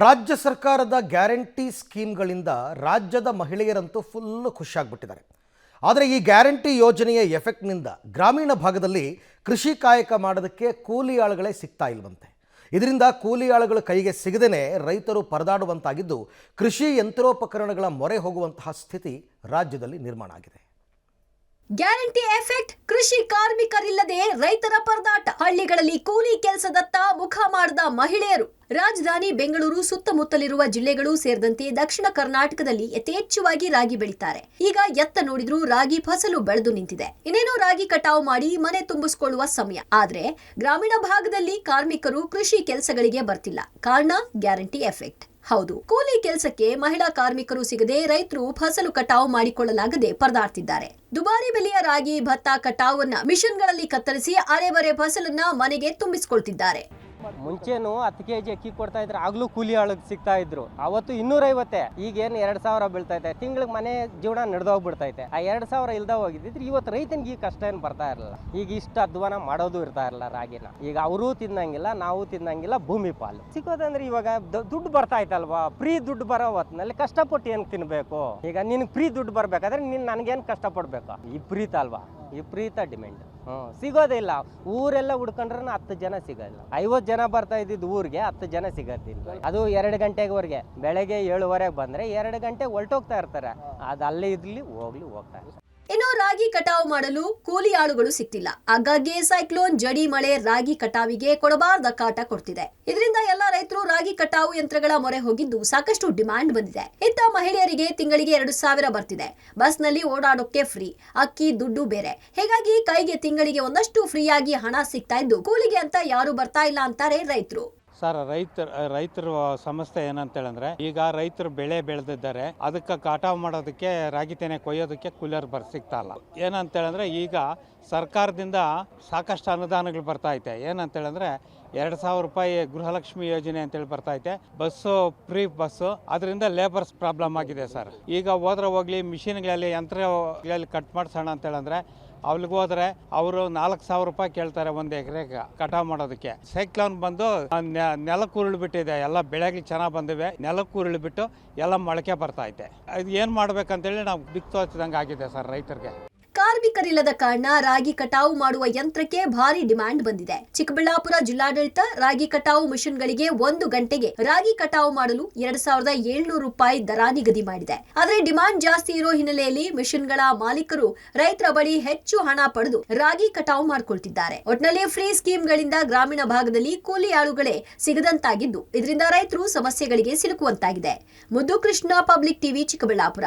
ರಾಜ್ಯ ಸರ್ಕಾರದ ಗ್ಯಾರಂಟಿ ಸ್ಕೀಮ್ಗಳಿಂದ ರಾಜ್ಯದ ಮಹಿಳೆಯರಂತೂ ಫುಲ್ ಖುಷಿಯಾಗ್ಬಿಟ್ಟಿದ್ದಾರೆ. ಆದರೆ ಈ ಗ್ಯಾರಂಟಿ ಯೋಜನೆಯ ಎಫೆಕ್ಟ್ನಿಂದ ಗ್ರಾಮೀಣ ಭಾಗದಲ್ಲಿ ಕೃಷಿ ಕಾಯಕ ಮಾಡೋದಕ್ಕೆ ಕೂಲಿ ಆಳುಗಳೇ ಸಿಗ್ತಾ ಇಲ್ವಂತೆ. ಇದರಿಂದ ಕೂಲಿ ಆಳುಗಳ ಕೈಗೆ ಸಿಗದೇನೆ ರೈತರು ಪರದಾಡುವಂತಾಗಿದ್ದು ಕೃಷಿ ಯಂತ್ರೋಪಕರಣಗಳ ಮೊರೆ ಹೋಗುವಂತಹ ಸ್ಥಿತಿ ರಾಜ್ಯದಲ್ಲಿ ನಿರ್ಮಾಣ ಆಗಿದೆ. ಗ್ಯಾರಂಟಿ ಎಫೆಕ್ಟ್, ಕೃಷಿ ಕಾರ್ಮಿಕರಿಲ್ಲದೆ ರೈತರ ಪರದಾಟ, ಹಳ್ಳಿಗಳಲ್ಲಿ ಕೂಲಿ ಕೆಲಸದತ್ತ ಮುಖ ಮಾಡಿದ ಮಹಿಳೆಯರು. ರಾಜಧಾನಿ ಬೆಂಗಳೂರು ಸುತ್ತಮುತ್ತಲಿರುವ ಜಿಲ್ಲೆಗಳು ಸೇರಿದಂತೆ ದಕ್ಷಿಣ ಕರ್ನಾಟಕದಲ್ಲಿ ಯಥೇಚ್ಛವಾಗಿ ರಾಗಿ ಬೆಳೀತಾರೆ. ಈಗ ಎತ್ತ ನೋಡಿದ್ರೂ ರಾಗಿ ಫಸಲು ಬೆಳೆದು ನಿಂತಿದೆ. ಇನ್ನೇನು ರಾಗಿ ಕಟಾವು ಮಾಡಿ ಮನೆ ತುಂಬಿಸಿಕೊಳ್ಳುವ ಸಮಯ. ಆದ್ರೆ ಗ್ರಾಮೀಣ ಭಾಗದಲ್ಲಿ ಕಾರ್ಮಿಕರು ಕೃಷಿ ಕೆಲಸಗಳಿಗೆ ಬರ್ತಿಲ್ಲ. ಕಾರಣ ಗ್ಯಾರಂಟಿ ಎಫೆಕ್ಟ್. ಹೌದು, ಕೂಲಿ ಕೆಲಸಕ್ಕೆ ಮಹಿಳಾ ಕಾರ್ಮಿಕರು ಸಿಗದೆ ರೈತರು ಫಸಲು ಕಟಾವು ಮಾಡಿಕೊಳ್ಳಲಾಗದೆ ಪರದಾಡ್ತಿದ್ದಾರೆ. ದುಬಾರಿ ಬೆಲೆಯ ರಾಗಿ, ಭತ್ತ ಕಟಾವನ್ನ ಮಿಷನ್ಗಳಲ್ಲಿ ಕತ್ತರಿಸಿ ಅರೆಬರೆ ಫಸಲನ್ನ ಮನೆಗೆ ತುಂಬಿಸಿಕೊಳ್ತಿದ್ದಾರೆ. ಮುಂಚೆನು 10 kg ಅಕ್ಕಿ ಕೊಡ್ತಾ ಇದ್ರು, ಆಗ್ಲೂ ಕೂಲಿ ಆಳಿಗೆ ಸಿಗ್ತಾ ಇದ್ರು. ಅವತ್ತು 250, ಈಗೇನು 2000 ಬೀಳ್ತಾ ಇದೆ. ತಿಂಗಳಿಗೆ ಮನೆ ಜೀವನ ನಡೆದೋಗ್ಬಿಡ್ತೈತೆ. ಆ 2000 ಇಲ್ದ ಹೋಗಿದ್ರೆ ಇವತ್ತು ರೈತನಿಗೆ ಈ ಕಷ್ಟ ಏನು ಬರ್ತಾ ಇರಲಿಲ್ಲ. ಈಗ ಇಷ್ಟು ಅಧ್ವಾನ ಮಾಡೋದು ಇರ್ತಾ ಇರಲಿಲ್ಲ ರಾಗಿನ. ಈಗ ಅವರೂ ತಿನ್ನಂಗಿಲ್ಲ, ನಾವು ತಿನ್ನಂಗಿಲ್ಲ, ಭೂಮಿ ಪಾಲು ಸಿಗೋದಂದ್ರೆ ಇವಾಗ ದುಡ್ಡು ಬರ್ತಾ ಇತ್ತಲ್ವಾ. ಫ್ರೀ ದುಡ್ಡು ಬರೋ ಹೊತ್ತಿನಲ್ಲಿ ಕಷ್ಟಪಟ್ಟು ಏನು ತಿನ್ಬೇಕು. ಈಗ ನಿನ್ಗೆ ಫ್ರೀ ದುಡ್ಡು ಬರ್ಬೇಕಾದ್ರೆ ನೀನು ನನಗೇನು ಕಷ್ಟಪಡ್ಬೇಕು. ವಿಪರೀತ ಅಲ್ವಾ, ವಿಪರೀತ ಡಿಮ್ಯಾಂಡ್. ಸಿಗೋದಿಲ್ಲ. ಊರೆಲ್ಲ ಹುಡ್ಕೊಂಡ್ರೆ 10 ಜನ ಸಿಗಲ್ಲ. 50 ಜನ ಬರ್ತಾ ಇದ್ದಿದ್ದು ಊರಿಗೆ 10 ಜನ ಸಿಗೋದಿಲ್ಲ. ಅದು 2 ಗಂಟೆವರೆಗೆ, ಬೆಳಗ್ಗೆ 7:30 ಬಂದ್ರೆ 2 ಗಂಟೆ ಹೊರಟೋಗ್ತಾ ಇರ್ತಾರೆ. ಅದು ಅಲ್ಲೇ ಇದ್ಲಿ ಹೋಗ್ತಾ ಇರ್ತಾರೆ. ಇನ್ನು ರಾಗಿ ಕಟಾವು ಮಾಡಲು ಕೂಲಿ ಆಳುಗಳು ಸಿಗ್ತಿಲ್ಲ. ಆಗಾಗ್ಗೆ ಸೈಕ್ಲೋನ್, ಜಡಿ ಮಳೆ ರಾಗಿ ಕಟಾವಿಗೆ ಕೊಡಬಾರ್ದ ಕಾಟ ಕೊಡ್ತಿದೆ. ಇದರಿಂದ ಎಲ್ಲಾ ರೈತರು ರಾಗಿ ಕಟಾವು ಯಂತ್ರಗಳ ಮೊರೆ ಹೋಗಿದ್ದು ಸಾಕಷ್ಟು ಡಿಮ್ಯಾಂಡ್ ಬಂದಿದೆ. ಇತ್ತ ಮಹಿಳೆಯರಿಗೆ ತಿಂಗಳಿಗೆ 2000 ಬರ್ತಿದೆ. ಬಸ್ನಲ್ಲಿ ಓಡಾಡೋಕೆ ಫ್ರೀ, ಅಕ್ಕಿ ದುಡ್ಡು ಬೇರೆ. ಹೀಗಾಗಿ ಕೈಗೆ ತಿಂಗಳಿಗೆ ಒಂದಷ್ಟು ಫ್ರೀಯಾಗಿ ಹಣ ಸಿಗ್ತಾ ಇದ್ದು ಕೂಲಿಗೆ ಅಂತ ಯಾರು ಬರ್ತಾ ಇಲ್ಲ ಅಂತಾರೆ ರೈತರು. ಸರ್, ರೈತರ ಸಮಸ್ಯೆ ಏನಂತೇಳಂದ್ರೆ, ಈಗ ರೈತರು ಬೆಳೆ ಬೆಳೆದಿದ್ದಾರೆ, ಅದಕ್ಕೆ ಕಟಾವು ಮಾಡೋದಕ್ಕೆ ರಾಗಿ ತೆನೆ ಕೊಯ್ಯೋದಕ್ಕೆ ಕೂಲಿಯರ್ ಸಿಗ್ತಾ ಇಲ್ಲ. ಏನಂತೇಳಂದ್ರೆ, ಈಗ ಸರ್ಕಾರದಿಂದ ಸಾಕಷ್ಟು ಅನುದಾನಗಳು ಬರ್ತಾ ಐತೆ. ಏನಂತೇಳಂದ್ರೆ 2000 ರೂಪಾಯಿ ಗೃಹಲಕ್ಷ್ಮಿ ಯೋಜನೆ ಅಂತೇಳಿ ಬರ್ತಾ ಐತೆ. ಬಸ್ಸು ಫ್ರೀ ಬಸ್ಸು, ಅದರಿಂದ ಲೇಬರ್ಸ್ ಪ್ರಾಬ್ಲಮ್ ಆಗಿದೆ ಸರ್. ಈಗ ಹೋದ್ರೆ ಹೋಗ್ಲಿ ಮಿಷಿನ್ಗಳಲ್ಲಿ ಯಂತ್ರಗಳಲ್ಲಿ ಕಟ್ ಮಾಡಿಸೋಣ ಅಂತೇಳಂದ್ರೆ ಅವ್ರಿಗೆ ಹೋದ್ರೆ ಅವರು 4000 ರೂಪಾಯಿ ಕೇಳ್ತಾರೆ ಒಂದು ಎಕರೆಗೆ ಕಟಾವು ಮಾಡೋದಕ್ಕೆ. ಸೈಕ್ಲೋನ್ ಬಂದು ನೆಲಕ್ಕೆ ಉರುಳು ಬಿಟ್ಟಿದೆ. ಎಲ್ಲ ಬೆಳೆಗಳು ಚೆನ್ನಾಗಿ ಬಂದಿವೆ, ನೆಲಕ್ಕೆ ಉರುಳು ಬಿಟ್ಟು ಎಲ್ಲ ಮೊಳಕೆ ಬರ್ತಾ ಐತೆ. ಇದು ಏನು ಮಾಡ್ಬೇಕಂತೇಳಿ ನಾವು ದಿಕ್ಕು ತೋಚಿದಂಗೆ ಆಗಿದೆ ಸರ್ ರೈತರಿಗೆ. ಕಾರ್ಮಿಕರಿಲ್ಲದ ಕಾರಣ ರಾಗಿ ಕಟಾವು ಮಾಡುವ ಯಂತ್ರಕ್ಕೆ ಭಾರಿ ಡಿಮ್ಯಾಂಡ್ ಬಂದಿದೆ. ಚಿಕ್ಕಬಳ್ಳಾಪುರ ಜಿಲ್ಲಾಡಳಿತ ರಾಗಿ ಕಟಾವು ಮಿಷನ್ಗಳಿಗೆ 1 ಗಂಟೆಗೆ ರಾಗಿ ಕಟಾವು ಮಾಡಲು 2700 ರೂಪಾಯಿ ದರ ನಿಗದಿ ಮಾಡಿದೆ. ಆದರೆ ಡಿಮ್ಯಾಂಡ್ ಜಾಸ್ತಿ ಇರೋ ಹಿನ್ನೆಲೆಯಲ್ಲಿ ಮಿಷನ್ಗಳ ಮಾಲೀಕರು ರೈತರ ಬಳಿ ಹೆಚ್ಚು ಹಣ ಪಡೆದು ರಾಗಿ ಕಟಾವು ಮಾಡಿಕೊಳ್ತಿದ್ದಾರೆ. ಒಟ್ನಲ್ಲಿ ಫ್ರೀ ಸ್ಕೀಮ್ಗಳಿಂದ ಗ್ರಾಮೀಣ ಭಾಗದಲ್ಲಿ ಕೂಲಿ ಆಳುಗಳೇ ಸಿಗದಂತಾಗಿದ್ದು ಇದರಿಂದ ರೈತರು ಸಮಸ್ಯೆಗಳಿಗೆ ಸಿಲುಕುವಂತಾಗಿದೆ. ಮುದ್ದು ಕೃಷ್ಣ, ಪಬ್ಲಿಕ್ ಟಿವಿ, ಚಿಕ್ಕಬಳ್ಳಾಪುರ.